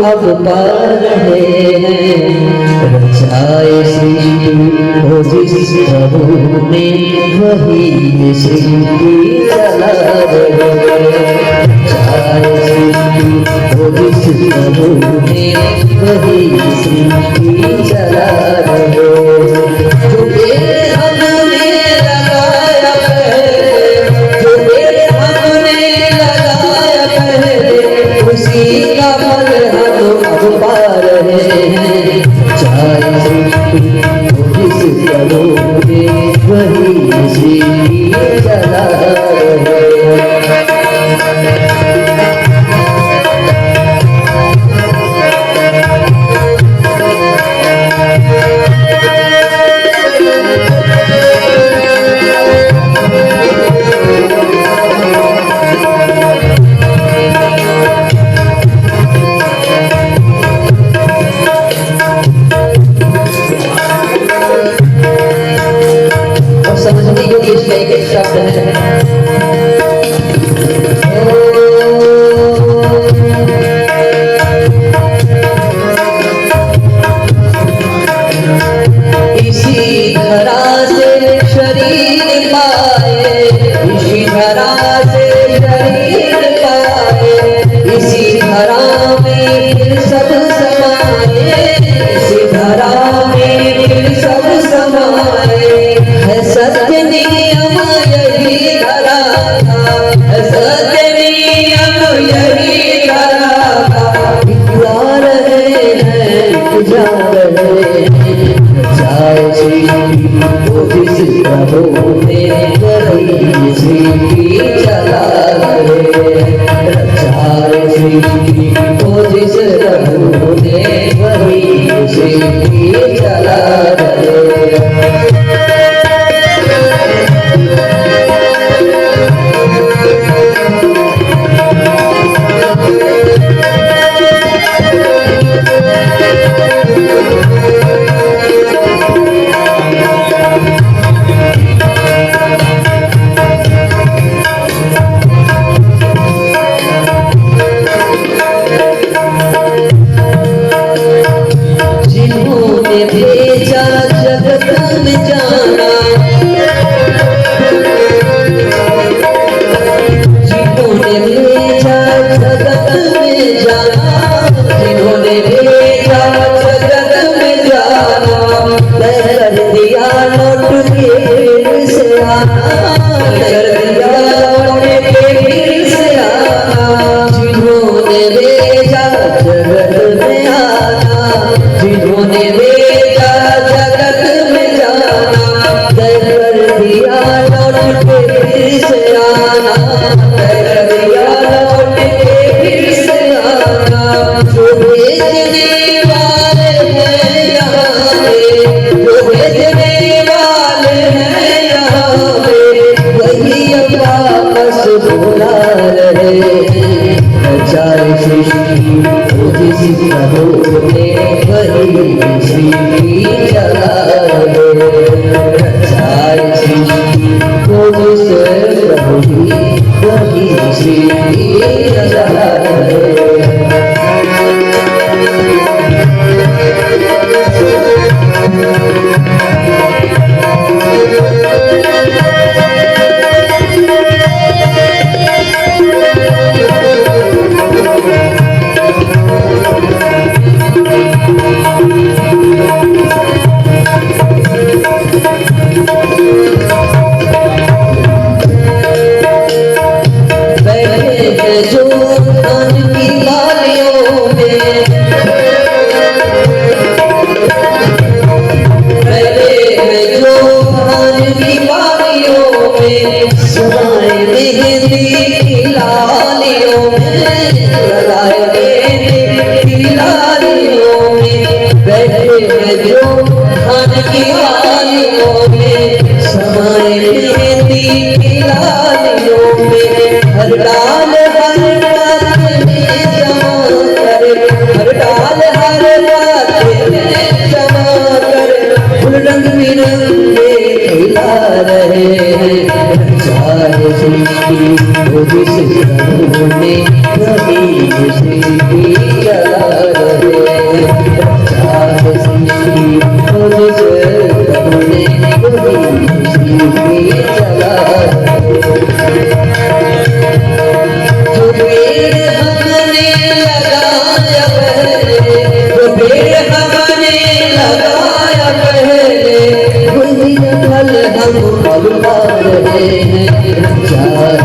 अब पा रहे हैं। रचाए सृष्टि हो जिस प्रभु ने वही सृष्टि चला रहे हैं। रचाए सृष्टि हो जिस प्रभु ने वही सृष्टि चला रहे हैं। जो पेड़ हमने लगाया पहले, जो पेड़ हमने लगाया पहले, उसी का फल हम अब पा रहे हैं। चाहे सृष्टि हो जिस प्रभु ने वही सृष्टि चला रहे हैं। समझने योग्य इसमें एक शब्द है, इसी धरा से शरीर पाए, इसी धरा से शरीर पाए, इसी धरा में फिर सब समाए, इसी धरा में फिर सब समाए। है सत्य नियम यही धरा का, है सत्य नियम यही धरा का। जा रहे हैं, जा रहे हैं। चाहे सृष्टि हो जिस प्रभु ने वही सृष्टि चला रहे हैं। चाहे सृष्टि हो जिस प्रभु ने वही सृष्टि चला रहे हैं। जिन्होंने भेजा जगत में जाना, जिन्होंने भेजा जगत में जाना, जिन्होंने भेजा जगत में जाना, कर दिया लौट के फिर से आना, कर दिया लौट के फिर से आना। जिन्होंने भेजा जगत में आना, जिन्होंने भेजा जगत में जाना, कर दिया लौट के फिर से आना, कर दिया लौट के फिर से आना। जो भेजने वाले हैं यहाँ पे, जो भेजने वाले हैं यहाँ पे, वही अब वापस बुला रहे हैं। चाहे सृष्टि हो जिस प्रभु ने वही सृष्टि चला रहे हैं। चाहे सृष्टि हो जिस प्रभु ने वही सृष्टि चला रहे हैं। जो धान की बालियों में, पहले जो धान की बालियों में, समाए मेहंदी की लालियों में, लगाए मेहंदी की लालियों में, बैठे जो धान की बालियों में, समाए मेहंदी की लालियों में। हर डाल हर बात में जमा कर, हर डाल हर बात में जमा कर, फूल रंग बिरंगे खिला रहे हैं। चाहे सृष्टि हो जिस प्रभु ने वही सृष्टि चला लगाया पहले, वो पेड़ हमने लगाया पहले, फल हम फल पा रहे हैं।